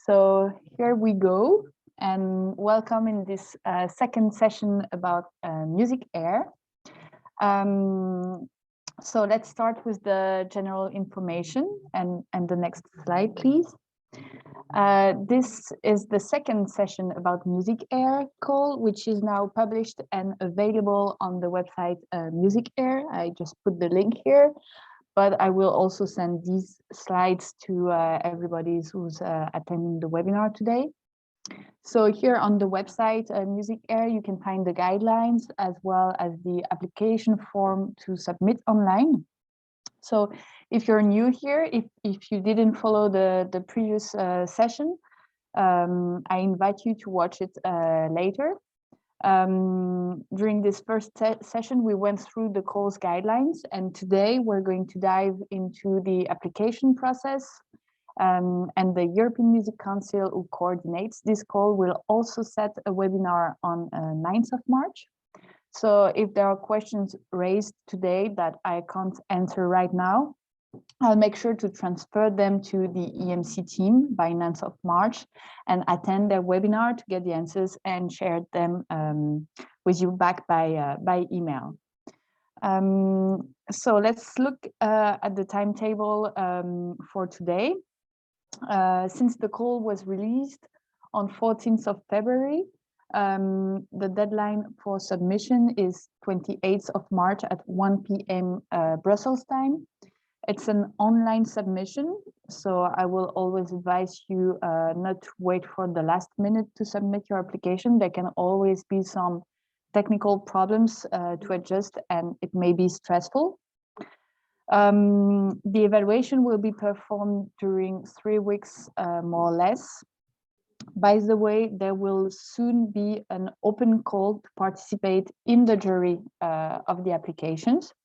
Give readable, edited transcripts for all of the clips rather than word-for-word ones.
So here we go, and welcome in this second session about MusicAIRE. So let's start with the general information and the next slide, please. This is the second session about MusicAIRE call, which is now published and available on the website MusicAIRE. I just put the link here. But I will also send these slides to everybody who's attending the webinar today. So here on the website MusicAIRE, you can find the guidelines as well as the application form to submit online. So if you're new here, if you didn't follow the previous session, I invite you to watch it later. During this first session, we went through the call's guidelines, and today we're going to dive into the application process. And the European Music Council, who coordinates this call, will also set a webinar on 9th of March. So if there are questions raised today that I can't answer right now, I'll make sure to transfer them to the EMC team by 9th of March and attend their webinar to get the answers and share them with you back by email. So let's look at the timetable for today. Since the call was released on 14th of February, the deadline for submission is 28th of March at 1 p.m. Brussels time. It's an online submission, so I will always advise you not to wait for the last minute to submit your application. There can always be some technical problems to adjust, and it may be stressful. The evaluation will be performed during 3 weeks, more or less. By the way, there will soon be an open call to participate in the jury of the applications.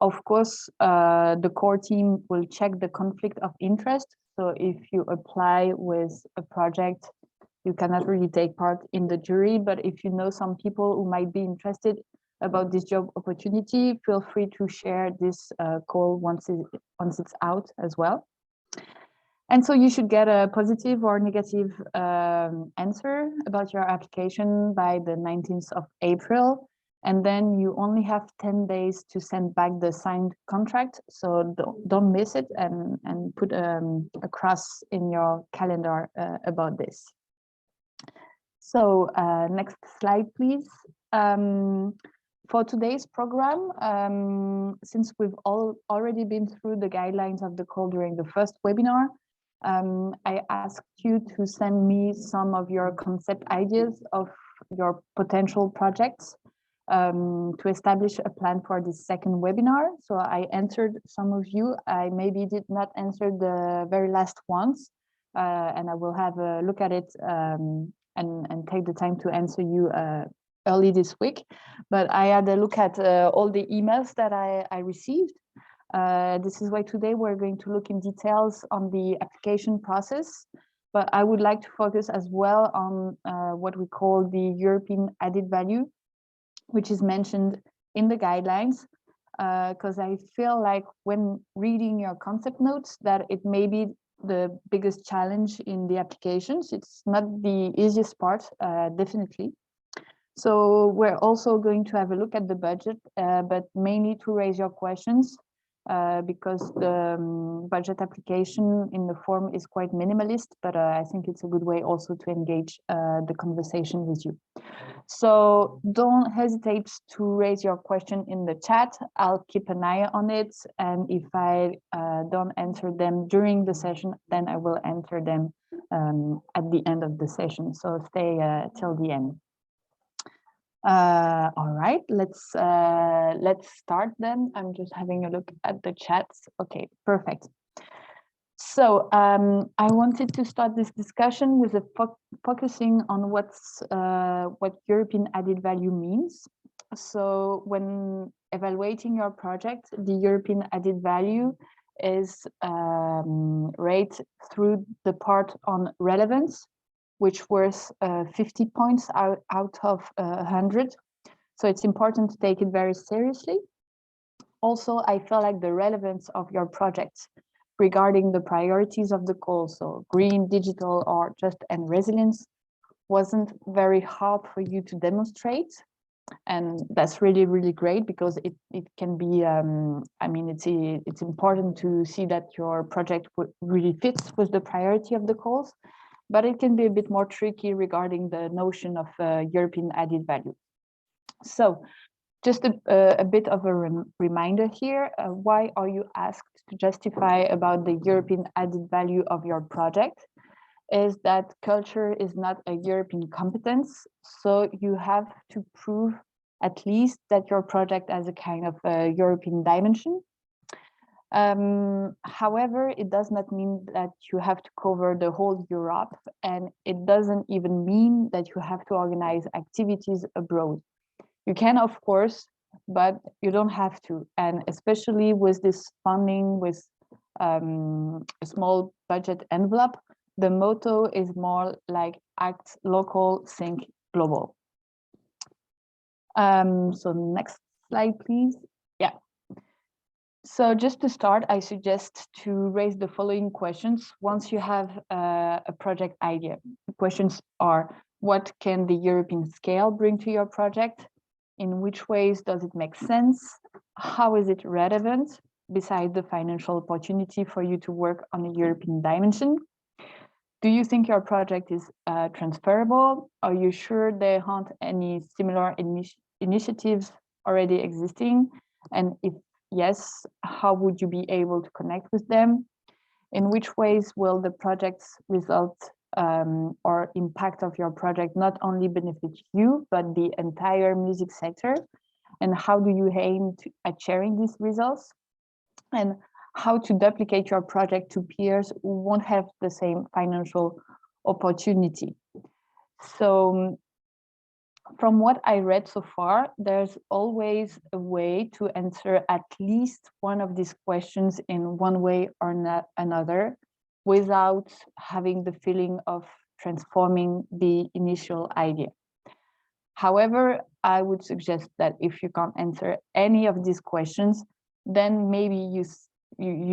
Of course, the core team will check the conflict of interest. So if you apply with a project, you cannot really take part in the jury. But if you know some people who might be interested about this job opportunity, feel free to share this call once it's out as well. And so you should get a positive or negative answer about your application by the 19th of April. And then you only have 10 days to send back the signed contract. So don't miss it and put a cross in your calendar about this. So next slide, please. For today's program, since we've already been through the guidelines of the call during the first webinar, I asked you to send me some of your concept ideas of your potential projects to establish a plan for this second webinar. So I answered some of you. I maybe did not answer the very last ones, and I will have a look at it and take the time to answer you early this week. But I had a look at all the emails that I received. This is why today we're going to look in details on the application process, but I would like to focus as well on what we call the European added value, which is mentioned in the guidelines, because I feel like when reading your concept notes that it may be the biggest challenge in the applications. It's not the easiest part, definitely. So we're also going to have a look at the budget, but mainly to raise your questions, because the budget application in the form is quite minimalist, but I think it's a good way also to engage the conversation with you. So don't hesitate to raise your question in the chat. I'll keep an eye on it, and if I don't answer them during the session, then I will answer them at the end of the session. So stay till the end. All right, let's start then. I'm just having a look at the chats. Okay, perfect. So I wanted to start this discussion with focusing on what European added value means. So when evaluating your project, the European added value is rated through the part on relevance, which was 50 points out of 100. So it's important to take it very seriously. Also, I feel like the relevance of your project regarding the priorities of the call, so green, digital, or just and resilience, wasn't very hard for you to demonstrate. And that's really, really great, because it can be, I mean, it's important to see that your project really fits with the priority of the calls, but it can be a bit more tricky regarding the notion of European added value. So just a bit of a reminder here, why are you asked to justify about the European added value of your project? Is that culture is not a European competence, so you have to prove at least that your project has a kind of a European dimension. However, it does not mean that you have to cover the whole Europe, and it doesn't even mean that you have to organize activities abroad. You can, of course, but you don't have to. And especially with this funding with a small budget envelope, the motto is more like act local, think global. So next slide, please. Yeah. So just to start, I suggest to raise the following questions once you have a project idea. The questions are, what can the European scale bring to your project? In which ways does it make sense? How is it relevant besides the financial opportunity for you to work on a European dimension? Do you think your project is transferable? Are you sure there aren't any similar initiatives already existing? And if yes, how would you be able to connect with them? In which ways will the project's result or impact of your project not only benefit you, but the entire music sector? And how do you aim at sharing these results? And how to duplicate your project to peers who won't have the same financial opportunity. So from what I read so far, there's always a way to answer at least one of these questions in one way or another without having the feeling of transforming the initial idea. However, I would suggest that if you can't answer any of these questions, then maybe you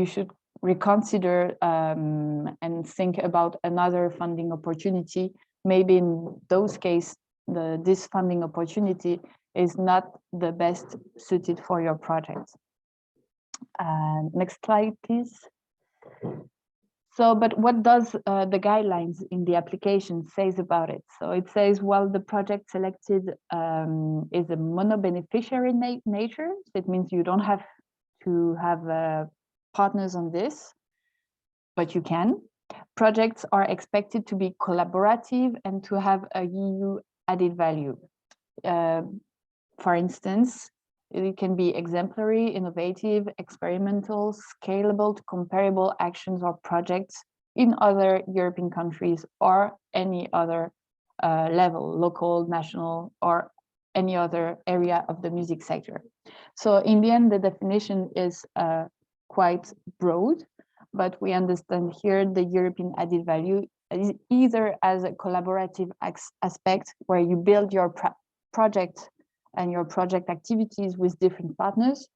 should reconsider and think about another funding opportunity. Maybe in those cases, this funding opportunity is not the best suited for your project. Next slide, please. So, but what does the guidelines in the application says about it? So it says, well, the project selected is a mono-beneficiary nature. So it means you don't have to have partners on this, but you can. Projects are expected to be collaborative and to have a EU added value. For instance, it can be exemplary, innovative, experimental, scalable to comparable actions or projects in other European countries or any other level, local, national, or any other area of the music sector. So in the end, the definition is quite broad, but we understand here the European added value is either as a collaborative aspect where you build your project and your project activities with different partners,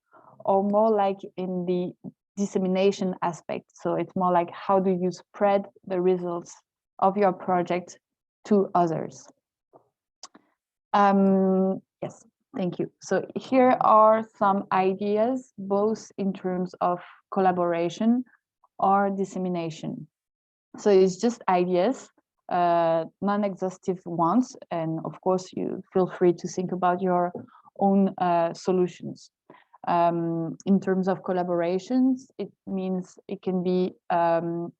or more like in the dissemination aspect. So it's more like, how do you spread the results of your project to others? Yes, thank you. So here are some ideas, both in terms of collaboration or dissemination. So it's just ideas, non-exhaustive ones, and of course you feel free to think about your own solutions. In terms of collaborations, it means it can be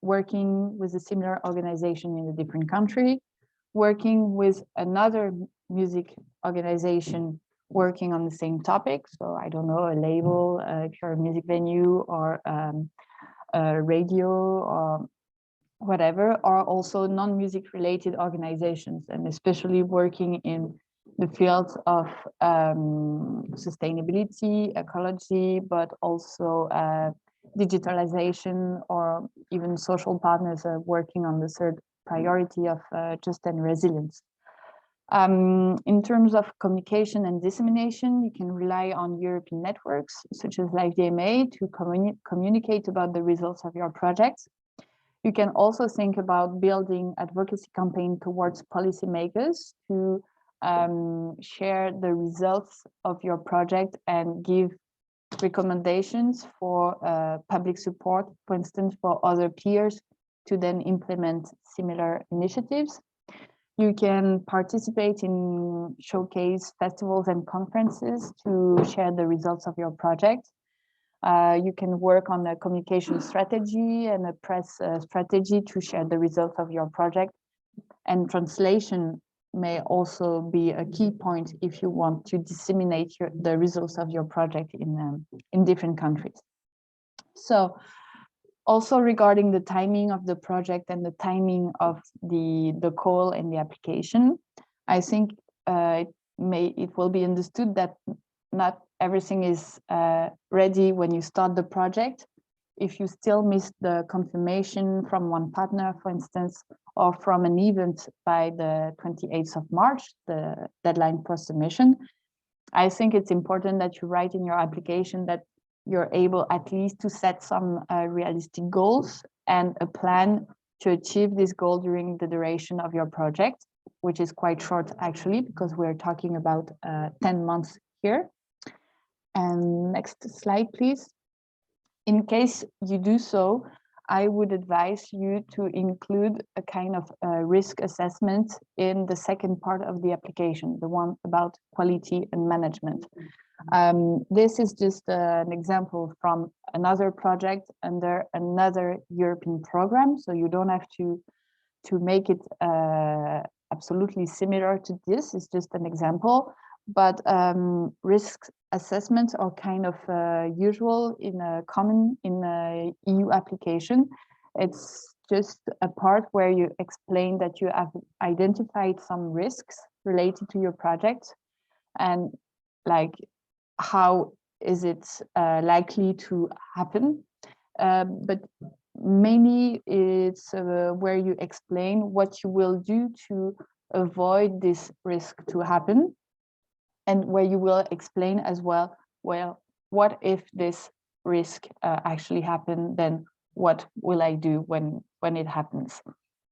working with a similar organization in a different country, working with another music organization working on the same topic. So I don't know, a label, if you're a music venue, or a radio, or whatever, or also non-music related organizations, and especially working in the fields of sustainability, ecology, but also digitalization, or even social partners working on the third priority of just and resilience. In terms of communication and dissemination, you can rely on European networks, such as like DMA, to communicate about the results of your project. You can also think about building advocacy campaign towards policymakers to share the results of your project and give recommendations for public support, for instance, for other peers to then implement similar initiatives. You can participate in showcase festivals and conferences to share the results of your project. You can work on a communication strategy and a press strategy to share the results of your project. And translation may also be a key point if you want to disseminate the results of your project in different countries. So also regarding the timing of the project and the timing of the call and the application, I think it will be understood that not everything is ready when you start the project. If you still miss the confirmation from one partner, for instance, or from an event by the 28th of March, the deadline for submission, I think it's important that you write in your application that you're able at least to set some realistic goals and a plan to achieve this goal during the duration of your project, which is quite short actually, because we're talking about 10 months here. And next slide, please. In case you do so, I would advise you to include a kind of risk assessment in the second part of the application, the one about quality and management. This is just an example from another project under another European program, so you don't have to make it absolutely similar to this. It's just an example, but risk assessments are kind of usual in a EU application. It's just a part where you explain that you have identified some risks related to your project and like how is it likely to happen. But mainly it's where you explain what you will do to avoid this risk to happen, and where you will explain as well, well, what if this risk actually happened, then what will I do when it happens?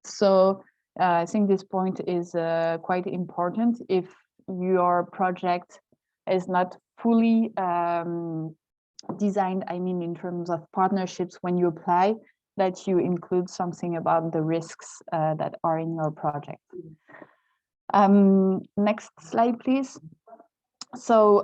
So I think this point is quite important. If your project is not fully designed, I mean, in terms of partnerships, when you apply, that you include something about the risks that are in your project. Next slide, please. So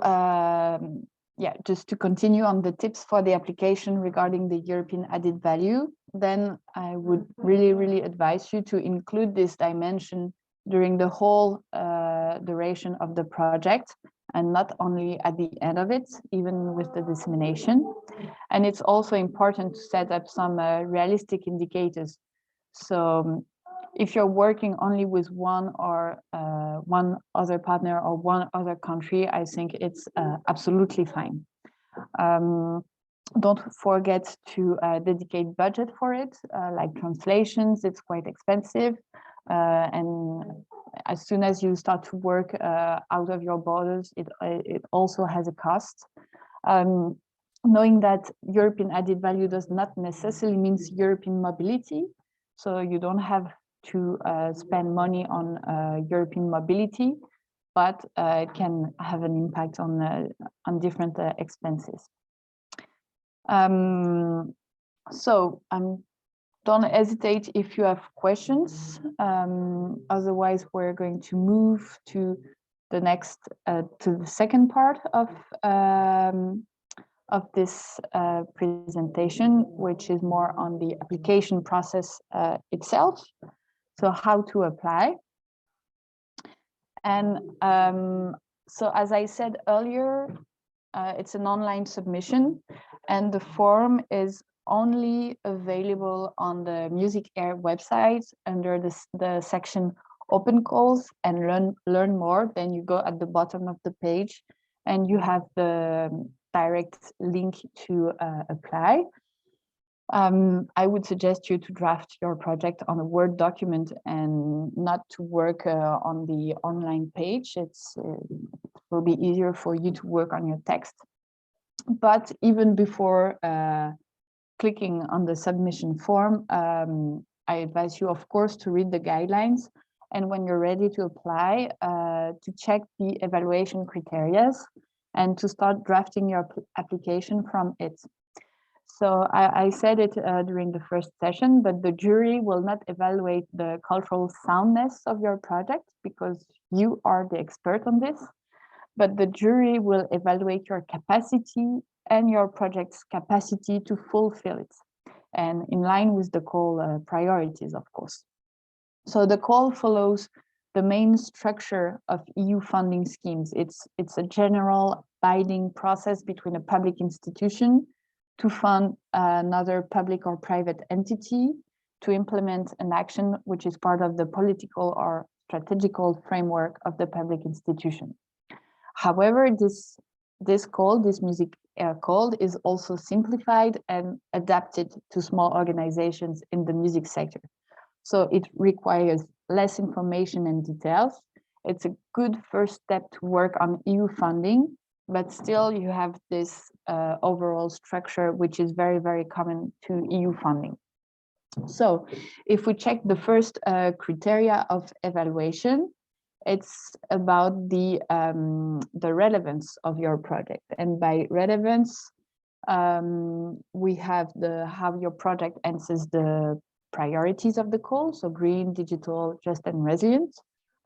yeah, just to continue on the tips for the application regarding the European added value, then I would really advise you to include this dimension during the whole duration of the project, and not only at the end of it, even with the dissemination. And it's also important to set up some realistic indicators. So if you're working only with one other partner or one other country, I think it's absolutely fine. Don't forget to dedicate budget for it, like translations, it's quite expensive. And as soon as you start to work out of your borders, it also has a cost. Knowing that European added value does not necessarily mean European mobility. So you don't have to spend money on European mobility, but it can have an impact on different expenses. So don't hesitate if you have questions. Otherwise, we're going to move to the next, to the second part of this presentation, which is more on the application process itself. So how to apply. And so as I said earlier, it's an online submission, and the form is only available on the MusicAIRE website under the section Open Calls and learn more. Then you go at the bottom of the page and you have the direct link to apply. I would suggest you to draft your project on a Word document and not to work on the online page. It will be easier for you to work on your text. But even before clicking on the submission form, I advise you, of course, to read the guidelines. And when you're ready to apply, to check the evaluation criteria and to start drafting your application from it. So I said it during the first session, but the jury will not evaluate the cultural soundness of your project because you are the expert on this, but the jury will evaluate your capacity and your project's capacity to fulfill it, and in line with the call priorities, of course. So the call follows the main structure of EU funding schemes. It's a general binding process between a public institution to fund another public or private entity to implement an action which is part of the political or strategical framework of the public institution. However, this MusicAIRE code is also simplified and adapted to small organizations in the music sector. So it requires less information and details. It's a good first step to work on EU funding, but still you have this overall structure, which is very, very common to EU funding. So if we check the first criteria of evaluation, it's about the relevance of your project. And by relevance, we have how your project answers the priorities of the call, so green, digital, just, and resilient.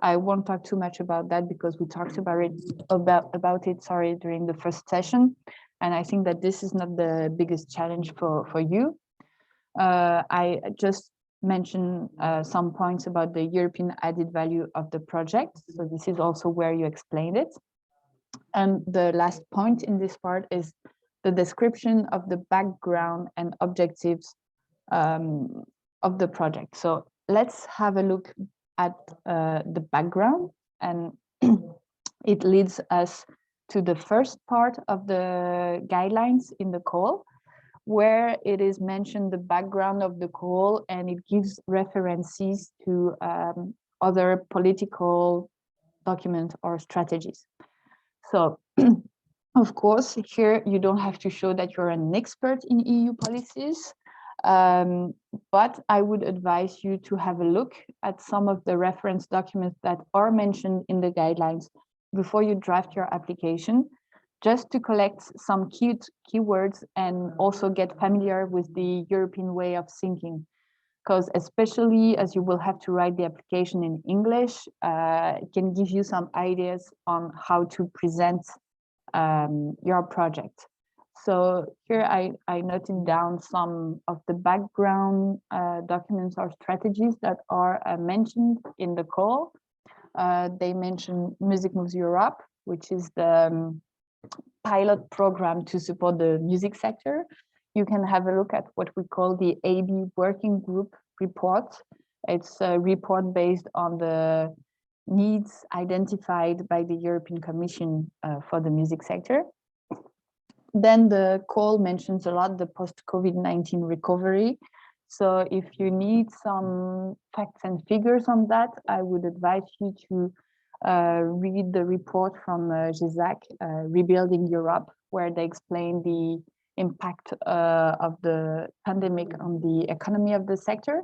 I won't talk too much about that because we talked about it during the first session, and I think that this is not the biggest challenge for you. I just mentioned some points about the European added value of the project, so this is also where you explained it. And the last point in this part is the description of the background and objectives of the project. So let's have a look at the background, and it leads us to the first part of the guidelines in the call, where it is mentioned the background of the call, and it gives references to other political documents or strategies. So of course, here you don't have to show that you're an expert in EU policies, but I would advise you to have a look at some of the reference documents that are mentioned in the guidelines before you draft your application, just to collect some keywords and also get familiar with the European way of thinking. Because especially as you will have to write the application in English, it can give you some ideas on how to present your project. So here I noted down some of the background documents or strategies that are mentioned in the call. They mention Music Moves Europe, which is the pilot program to support the music sector. You can have a look at what we call the AB Working Group report. It's a report based on the needs identified by the European Commission for the music sector. Then the call mentions a lot the post-COVID-19 recovery. So if you need some facts and figures on that, I would advise you to read the report from GESAC, Rebuilding Europe, where they explain the impact of the pandemic on the economy of the sector.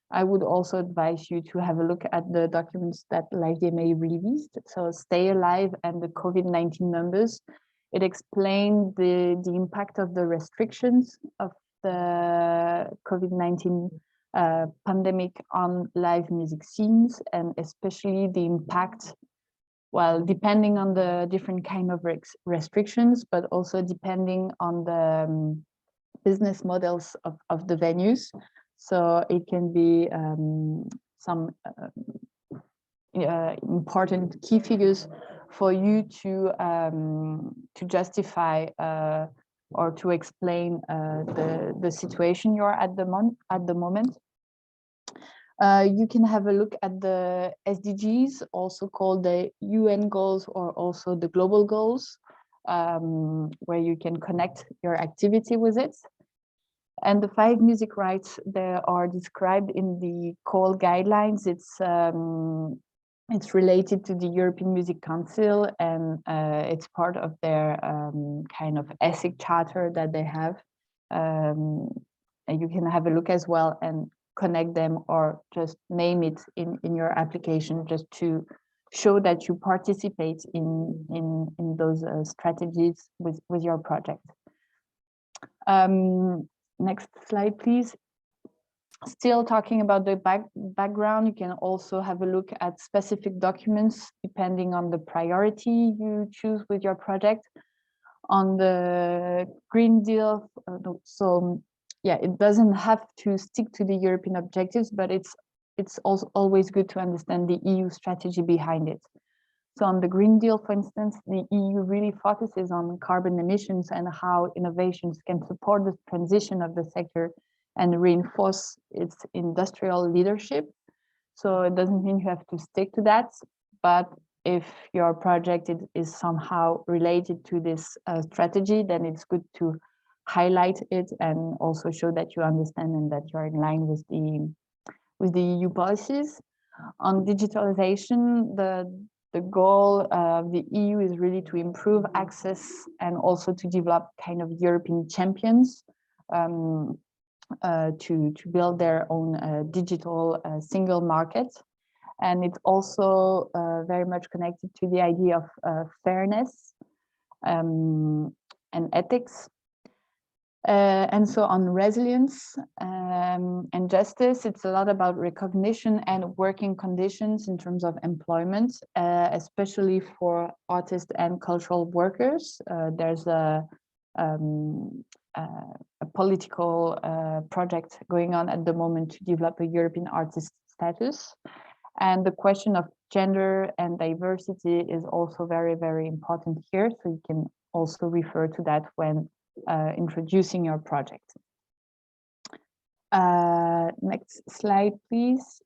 I would also advise you to have a look at the documents that DMA released. So Stay Alive and the COVID-19 numbers. It explained the impact of the restrictions of the COVID-19 pandemic on live music scenes, and especially the impact, well, depending on the different kind of restrictions, but also depending on the business models of the venues. So it can be some important key figures for you to justify or to explain the situation you're at the moment. You can have a look at the SDGs, also called the UN goals or also the global goals, where you can connect your activity with it. And the 5 music rights that are described in the call guidelines, it's related to the European Music Council, and it's part of their kind of ethic charter that they have. And you can have a look as well and connect them, or just name it in your application, just to show that you participate in those strategies with your project. Next slide, please. Still talking about the background, you can also have a look at specific documents depending on the priority you choose with your project. On the Green Deal, so yeah, it doesn't have to stick to the European objectives, but it's also always good to understand the EU strategy behind it. So on the Green Deal, for instance, the EU really focuses on carbon emissions and how innovations can support the transition of the sector and reinforce its industrial leadership. So it doesn't mean you have to stick to that, but if your project is somehow related to this strategy, then it's good to highlight it and also show that you understand and that you're in line with the EU policies. On digitalization, the goal of the EU is really to improve access and also to develop kind of European champions to build their own digital single market. And it's also very much connected to the idea of fairness and ethics. And so on resilience and justice, it's a lot about recognition and working conditions in terms of employment, especially for artists and cultural workers. There's a political project going on at the moment to develop a European artist status. And the question of gender and diversity is also very, very important here. So you can also refer to that when introducing your project. Next slide, please.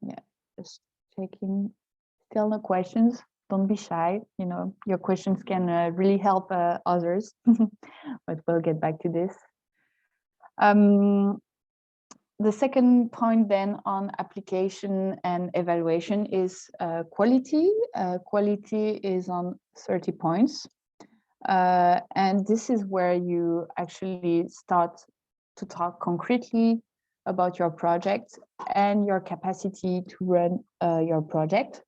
Yeah, just checking. Still no questions. Don't be shy. You know, your questions can really help others, but we'll get back to this. The second point then on application and evaluation is quality. Quality is on 30 points. And this is where you actually start to talk concretely about your project and your capacity to run your project.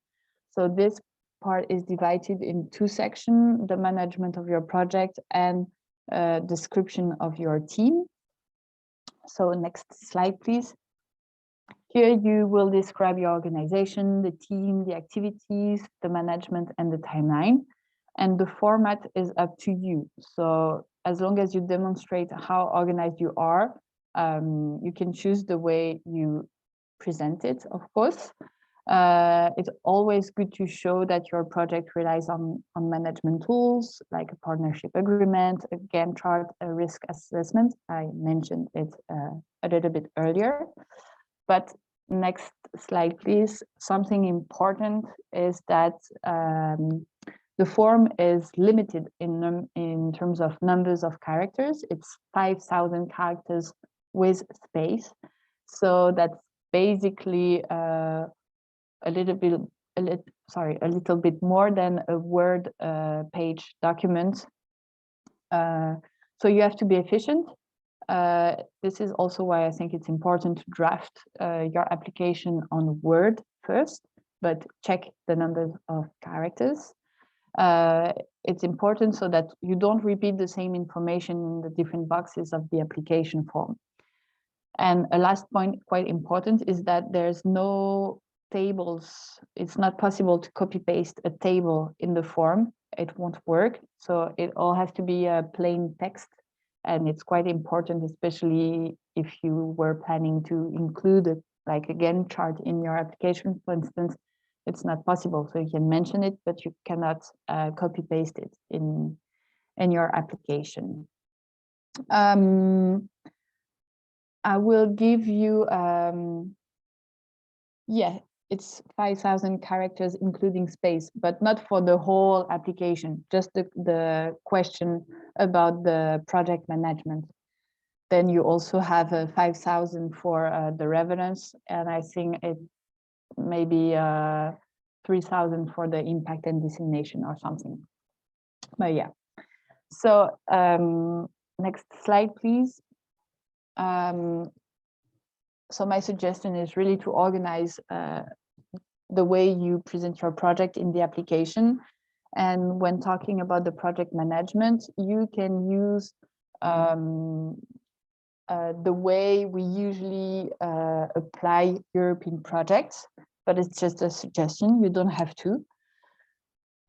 So this part is divided in 2 sections, the management of your project and description of your team. So next slide, please. Here you will describe your organization, the team, the activities, the management, and the timeline. And the format is up to you. So as long as you demonstrate how organized you are, you can choose the way you present it, of course. It's always good to show that your project relies on management tools like a partnership agreement, a Gantt chart, a risk assessment. I mentioned it a little bit earlier. But next slide, please. Something important is that the form is limited in terms of numbers of characters. It's 5,000 characters with space. So that's basically a little bit more than a Word page document. So you have to be efficient. This is also why I think it's important to draft your application on Word first, but check the numbers of characters. It's important so that you don't repeat the same information in the different boxes of the application form. And a last point, quite important, is that there's no tables. It's not possible to copy paste a table in the form. It won't work. So it all has to be a plain text. And it's quite important, especially if you were planning to include like a Gantt chart in your application, for instance. It's not possible. So you can mention it, but you cannot copy paste it in your application. I will give you, yeah, it's 5,000 characters, including space, but not for the whole application, just the question about the project management. then you also have 5,000 for the relevance, and I think it maybe 3,000 for the impact and dissemination or something. But yeah, so next slide, please. So my suggestion is really to organize the way you present your project in the application. And when talking about the project management, you can use the way we usually apply European projects, but it's just a suggestion, you don't have to.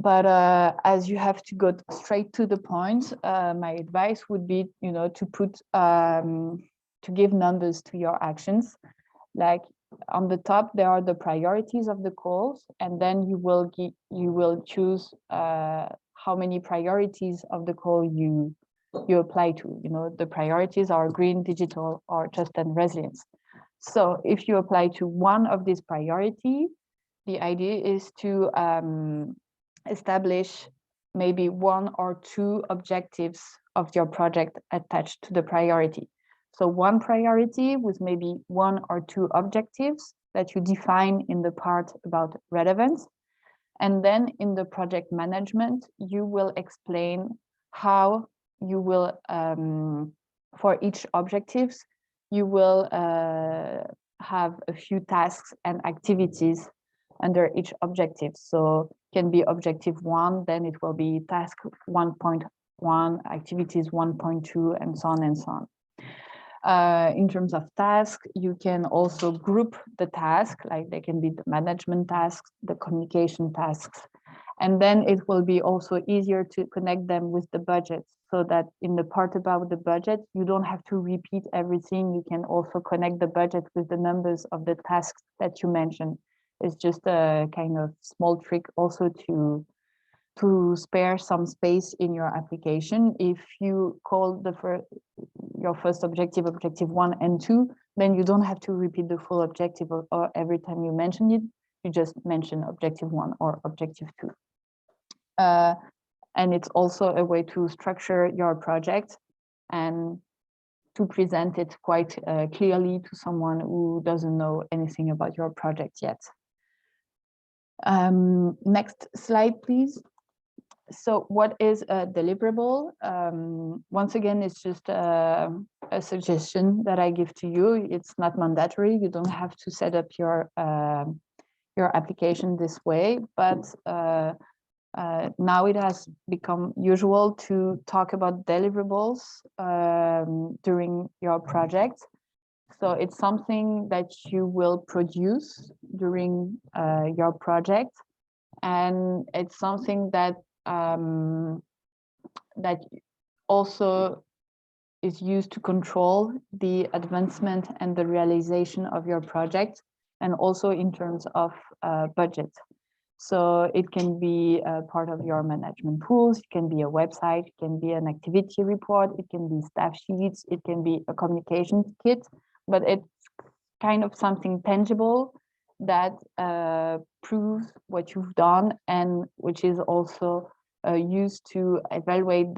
But as you have to go straight to the point, my advice would be, to put, to give numbers to your actions. Like on the top, there are the priorities of the calls, and then you will choose how many priorities of the call you apply to. The priorities are green, digital, or trust and resilience. So if you apply to one of these priorities, the idea is to establish maybe one or two objectives of your project attached to the priority. So one priority with maybe one or two objectives that you define in the part about relevance. And then in the project management, you will explain how you will, for each objectives, you will have a few tasks and activities under each objective. So can be objective 1, then it will be task 1.1, activities 1.2, and so on and so on. In terms of tasks, you can also group the task, like they can be the management tasks, the communication tasks, and then it will be also easier to connect them with the budget, so that in the part about the budget, you don't have to repeat everything. You can also connect the budget with the numbers of the tasks that you mentioned. It's just a kind of small trick also to spare some space in your application. If you call your first objective 1 and 2, then you don't have to repeat the full objective or every time you mention it, you just mention objective 1 or objective 2. And it's also a way to structure your project and to present it quite clearly to someone who doesn't know anything about your project yet. Next slide, please. So what is a deliverable? Once again, it's just a suggestion that I give to you. It's not mandatory. You don't have to set up your application this way, but now it has become usual to talk about deliverables during your project. So it's something that you will produce during your project, and it's something that that also is used to control the advancement and the realization of your project, and also in terms of budget. So it can be a part of your management tools, it can be a website, it can be an activity report, it can be staff sheets, it can be a communication kit, but it's kind of something tangible that proves what you've done, and which is also used to evaluate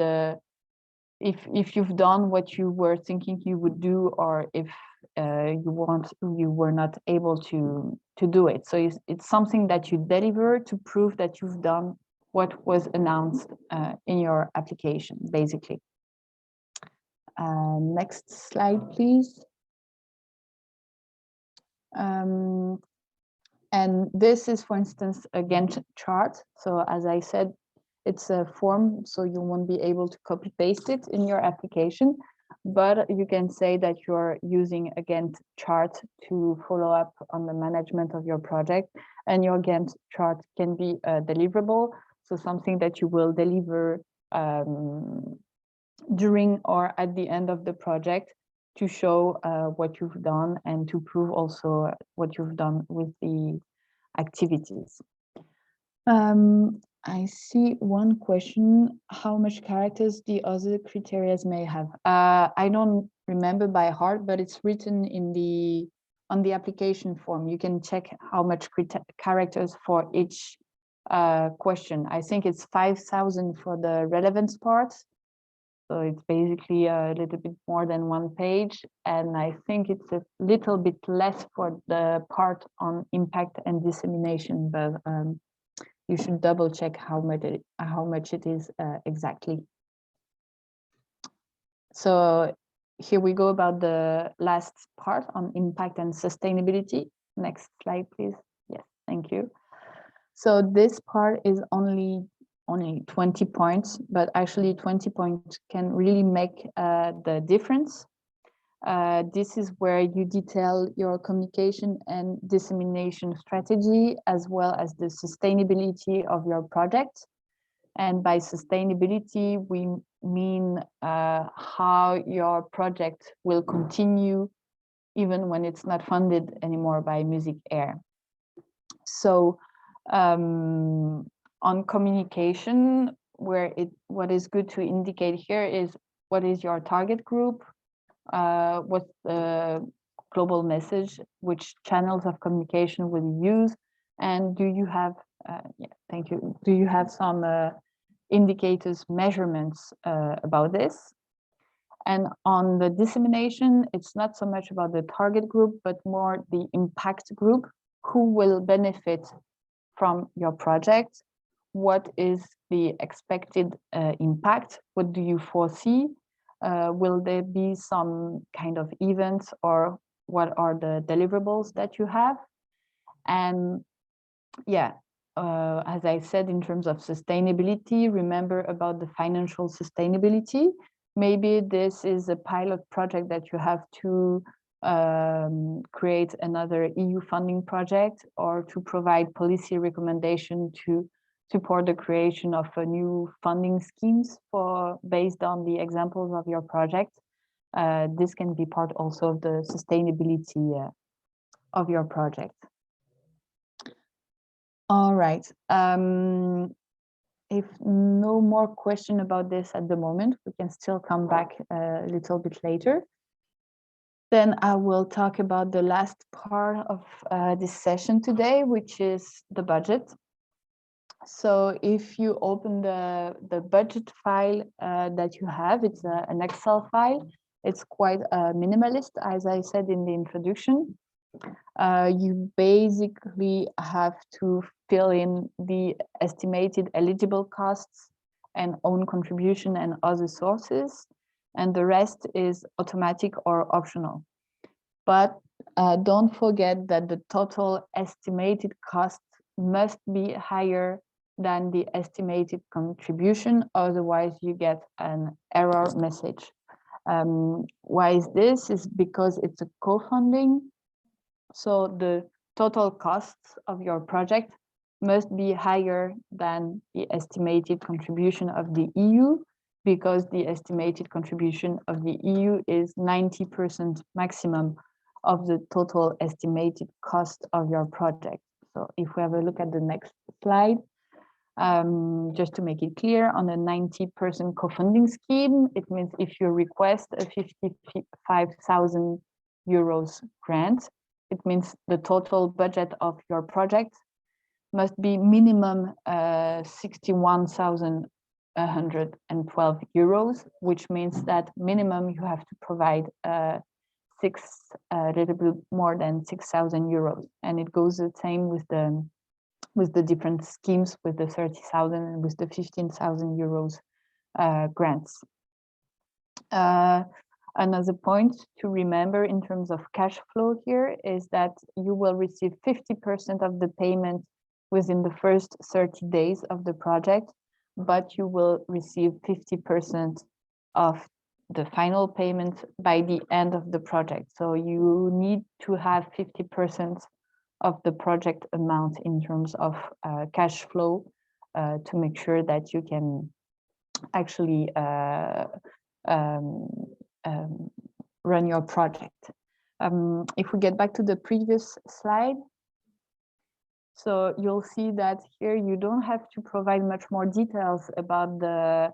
if you've done what you were thinking you would do, or if you were not able to do it. So it's something that you deliver to prove that you've done what was announced in your application, basically. Next slide, please. And this is, for instance, a Gantt chart. So as I said, it's a form, so you won't be able to copy paste it in your application, but you can say that you're using a Gantt chart to follow up on the management of your project, and your Gantt chart can be a deliverable, so something that you will deliver during or at the end of the project to show what you've done and to prove also what you've done with the activities. I see one question: how much characters the other criteria may have? I don't remember by heart, but it's written in on the application form. You can check how much characters for each question. I think it's 5,000 for the relevance part, So it's basically a little bit more than 1 page. And I think it's a little bit less for the part on impact and dissemination, but you should double check how much it is exactly. So here we go about the last part on impact and sustainability. Next slide, please. Yes, thank you. So this part is only 20 points, but actually 20 points can really make the difference. This is where you detail your communication and dissemination strategy, as well as the sustainability of your project. And by sustainability, we mean how your project will continue even when it's not funded anymore by MusicAIRE. So on communication, what is good to indicate here is what is your target group, what's the global message, which channels of communication will you use, and do you have thank you. Do you have some indicators, measurements about this? And on the dissemination, it's not so much about the target group, but more the impact group. Who will benefit from your project? What is the expected impact? What do you foresee? Will there be some kind of events, or what are the deliverables that you have? And yeah, as I said, in terms of sustainability, remember about the financial sustainability. Maybe this is a pilot project that you have to create another EU funding project, or to provide policy recommendation to support the creation of a new funding schemes based on the examples of your project. This can be part also of the sustainability of your project. All right. If no more question about this at the moment, we can still come back a little bit later. Then I will talk about the last part of this session today, which is the budget. So if you open the budget file that you have, it's an Excel file. It's quite minimalist, as I said in the introduction. You basically have to fill in the estimated eligible costs and own contribution and other sources, and the rest is automatic or optional. But don't forget that the total estimated cost must be higher than the estimated contribution, otherwise you get an error message. Why is this? Is because it's a co-funding. So the total costs of your project must be higher than the estimated contribution of the EU, because the estimated contribution of the EU is 90% maximum of the total estimated cost of your project. So if we have a look at the next slide, just to make it clear, on a 90% co-funding scheme, it means if you request a 55,000 euros grant, it means the total budget of your project must be minimum 61,112 euros, which means that minimum you have to provide a little bit more than 6,000 euros. And it goes the same with the different schemes, with the 30,000 and with the 15,000 euros grants. Another point to remember in terms of cash flow here is that you will receive 50% of the payment within the first 30 days of the project, but you will receive 50% of the final payment by the end of the project. So you need to have 50% of the project amount in terms of cash flow to make sure that you can actually run your project. If we get back to the previous slide, so you'll see that here you don't have to provide much more details about the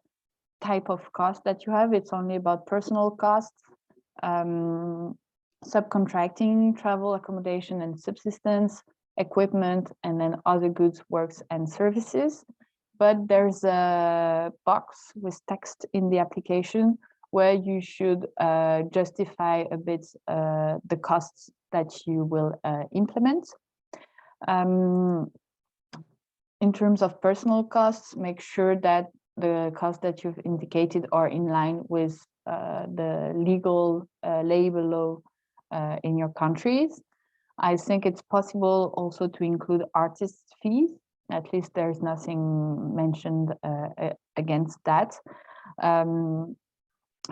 type of cost that you have. It's only about personal costs, subcontracting, travel, accommodation and subsistence, equipment, and then other goods, works and services. but there's a box with text in the application where you should justify a bit the costs that you will implement. In terms of personal costs, make sure that the costs that you've indicated are in line with the legal labor law in your countries. I think it's possible also to include artist fees. At least there's nothing mentioned against that.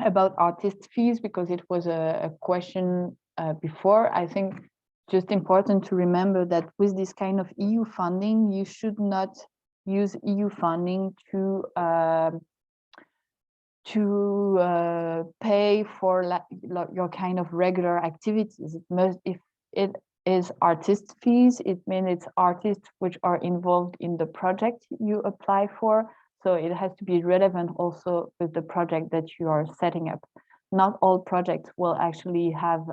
About artist fees, because it was a question before, I think just important to remember that with this kind of EU funding, you should not use EU funding to pay for your kind of regular activities. It must, if it is artist fees, it means it's artists which are involved in the project you apply for. So it has to be relevant also with the project that you are setting up. Not all projects will actually have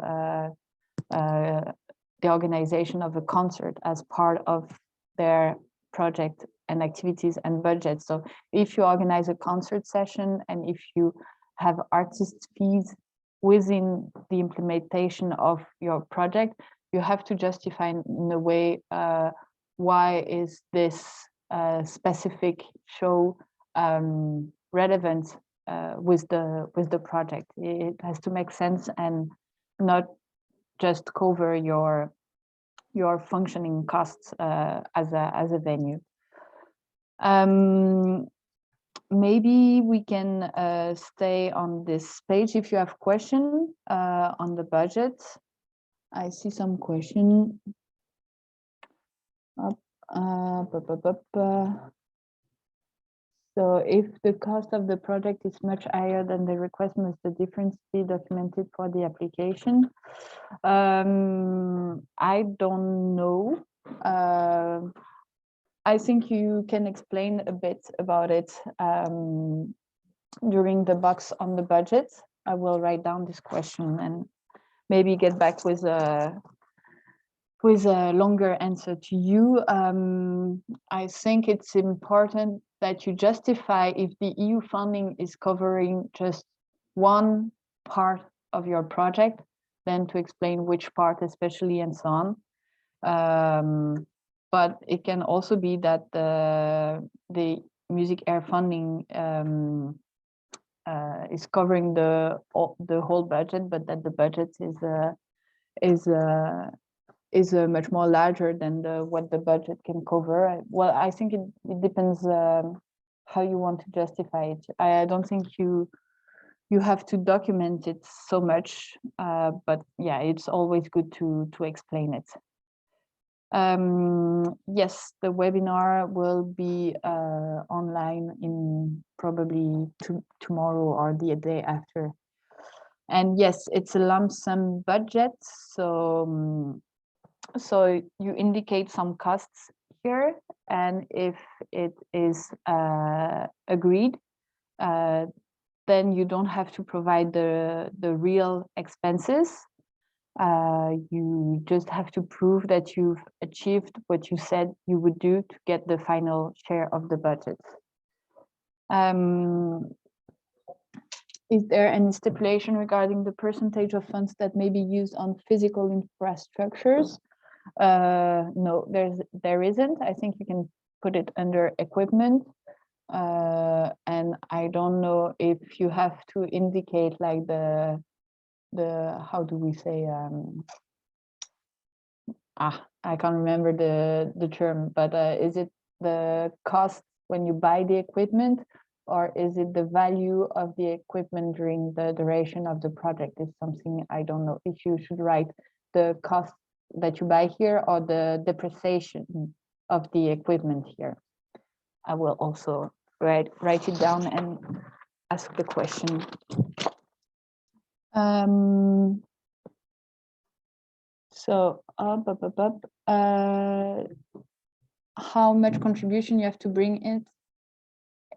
the organization of a concert as part of their project and activities and budget. So if you organize a concert session and if you have artist fees within the implementation of your project, you have to justify in a way why is this specific show relevant with the project. It has to make sense and not just cover your functioning costs as a venue. Maybe we can stay on this page if you have questions on the budget. I see some question. So if the cost of the project is much higher than the request, must the difference be documented for the application? I don't know. I think you can explain a bit about it during the box on the budget. I will write down this question and maybe get back with a longer answer to you. I think it's important that you justify if the EU funding is covering just one part of your project, then to explain which part especially and so on. But it can also be that the MusicAIRE funding is covering the whole budget, but that the budget is much more larger than what the budget can cover. Well, I think it depends how you want to justify it. I don't think you have to document it so much, but yeah, it's always good to explain it. Yes, the webinar will be online in probably tomorrow or the day after. And yes, it's a lump sum budget, so so you indicate some costs here, and if it is agreed, then you don't have to provide the real expenses. You just have to prove that you've achieved what you said you would do to get the final share of the budget. Is there any stipulation regarding the percentage of funds that may be used on physical infrastructures? No, there isn't. I think you can put it under equipment. And I don't know if you have to indicate like the how do we say I can't remember the term, but is it the cost when you buy the equipment, or is it the value of the equipment during the duration of the project? Is something I don't know if you should write the cost that you buy here or the depreciation of the equipment here. I will also write it down and ask the question. So how much contribution you have to bring in?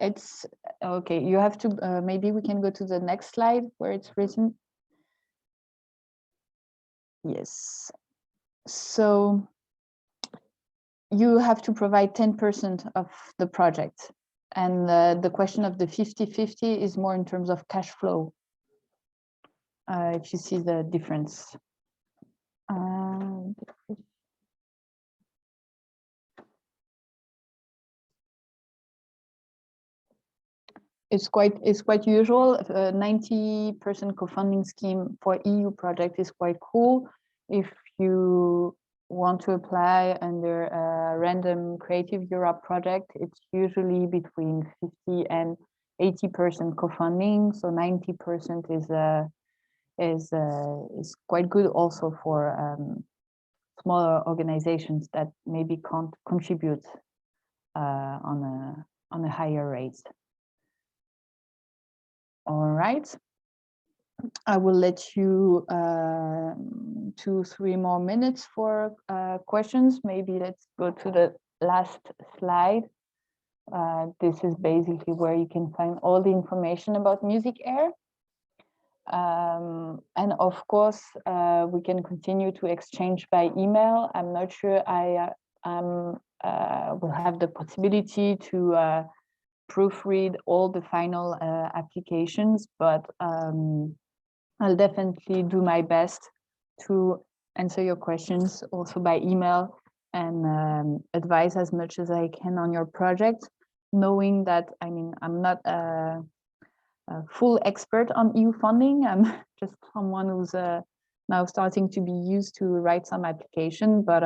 It's okay. You have to maybe we can go to the next slide where it's written. Yes. So you have to provide 10% of the project. And the question of the 50-50 is more in terms of cash flow, if you see the difference. It's quite usual. 90% co-funding scheme for EU project is quite cool. If you want to apply under a random Creative Europe project, it's usually between 50 and 80% co-funding. So 90% is quite good also for smaller organizations that maybe can't contribute on a higher rate. All right, I will let you 2-3 more minutes for questions. Maybe let's go to the last slide. This is basically where you can find all the information about MusicAIRE. And of course, we can continue to exchange by email. I'm not sure I will have the possibility to proofread all the final applications, but I'll definitely do my best to answer your questions also by email and advise as much as I can on your project, knowing that, I mean, I'm not a full expert on EU funding. I'm just someone who's now starting to be used to write some application, but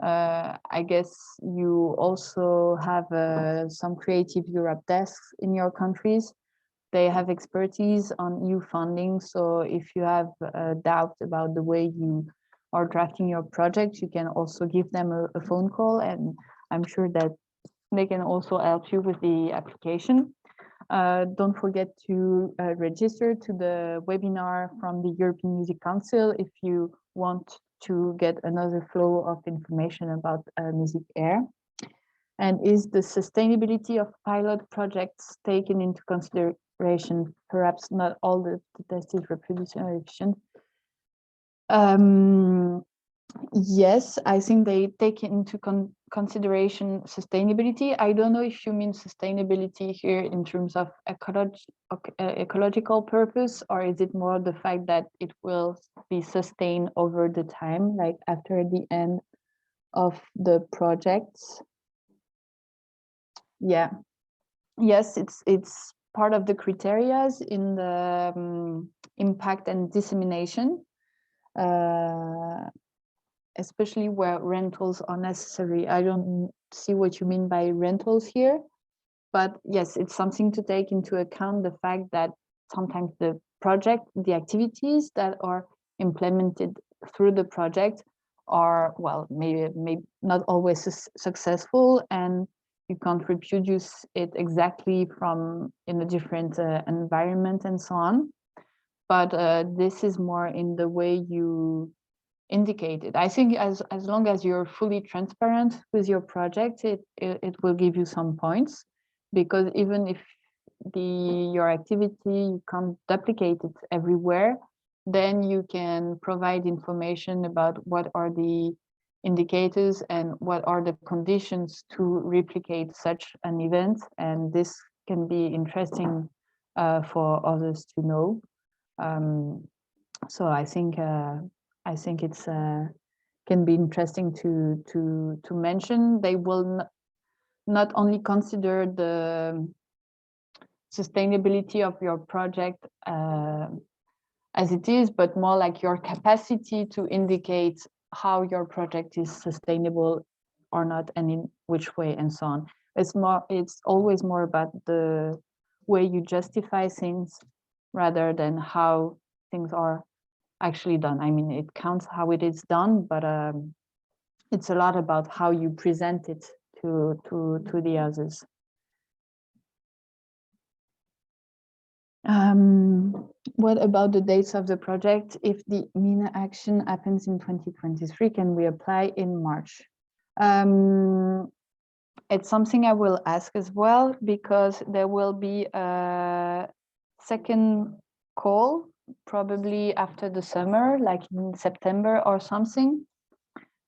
I guess you also have some Creative Europe desks in your countries. They have expertise on EU funding. So if you have a doubt about the way you are drafting your project, you can also give them a phone call, and I'm sure that they can also help you with the application. Don't forget to register to the webinar from the European Music Council if you want to get another flow of information about MusicAIRE. And is the sustainability of pilot projects taken into consideration? Perhaps not all the test is reproducible efficient. Yes, I think they take into consideration sustainability. I don't know if you mean sustainability here in terms of ecological purpose, or is it more the fact that it will be sustained over the time, like after the end of the projects? Yeah, yes, it's part of the criteria in the impact and dissemination. Especially where rentals are necessary. I don't see what you mean by rentals here, but yes, it's something to take into account, the fact that sometimes the project, the activities that are implemented through the project are, well, maybe not always successful, and you can't reproduce it exactly from in a different environment and so on. But this is more in the way you indicated. I think as long as you're fully transparent with your project, it will give you some points, because even if your activity, you can't duplicate it everywhere, then you can provide information about what are the indicators and what are the conditions to replicate such an event, and this can be interesting for others to know. So I think it's can be interesting to mention. They will not only consider the sustainability of your project as it is, but more like your capacity to indicate how your project is sustainable or not, and in which way, and so on. It's always more about the way you justify things rather than how things are actually done. I mean, it counts how it is done, but it's a lot about how you present it to the others. What about the dates of the project? If the MENA action happens in 2023, can we apply in March? It's something I will ask as well, because there will be a second call probably after the summer, like in September or something.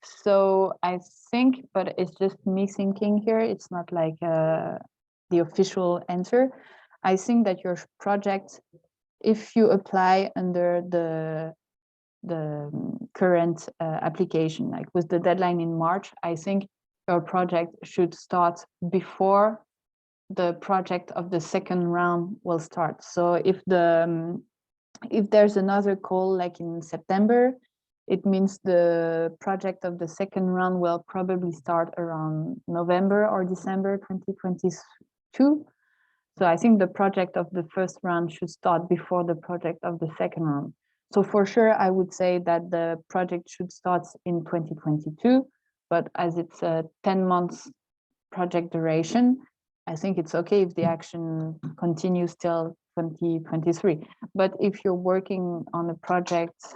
So I think, but it's just me thinking here, it's not like the official answer. I think that your project, if you apply under the current application, like with the deadline in March, I think your project should start before the project of the second round will start. So if there's another call like in September, it means the project of the second round will probably start around November or December 2022. So I think the project of the first round should start before the project of the second round. So for sure, I would say that the project should start in 2022, but as it's a 10 months project duration, I think it's okay if the action continues till 2023. But if you're working on a project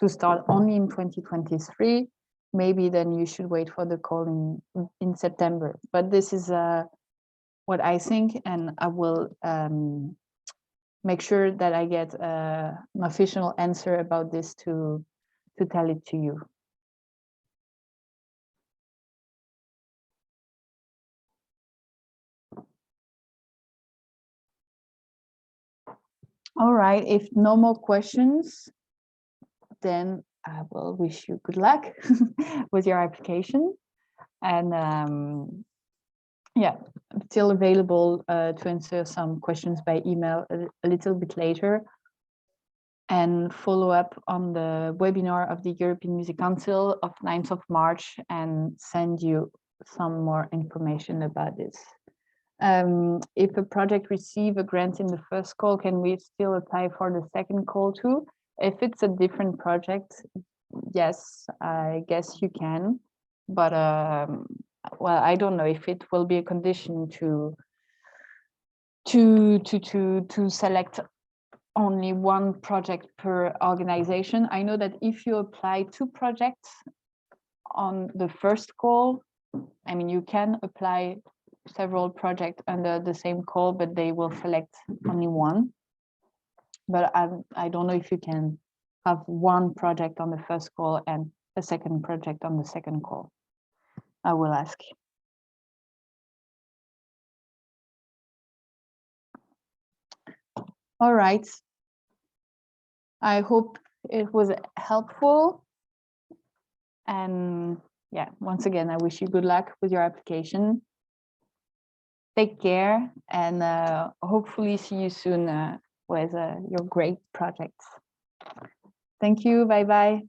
to start only in 2023, maybe then you should wait for the call in September. But this is what I think, and I will make sure that I get an official answer about this to tell it to you. All right, if no more questions, then I will wish you good luck with your application. And yeah, I'm still available to answer some questions by email a little bit later, and follow up on the webinar of the European Music Council of 9th of March and send you some more information about this. If a project receives a grant in the first call, can we still apply for the second call too? If it's a different project, yes, I guess you can. But well, I don't know if it will be a condition to select only one project per organization. I know that if you apply 2 projects on the first call, I mean, you can apply several projects under the same call, but they will select only one. But I don't know if you can have one project on the first call and a second project on the second call. I will ask. All right. I hope it was helpful. And yeah, once again, I wish you good luck with your application. Take care, and hopefully see you soon with your great projects. Thank you. Bye-bye.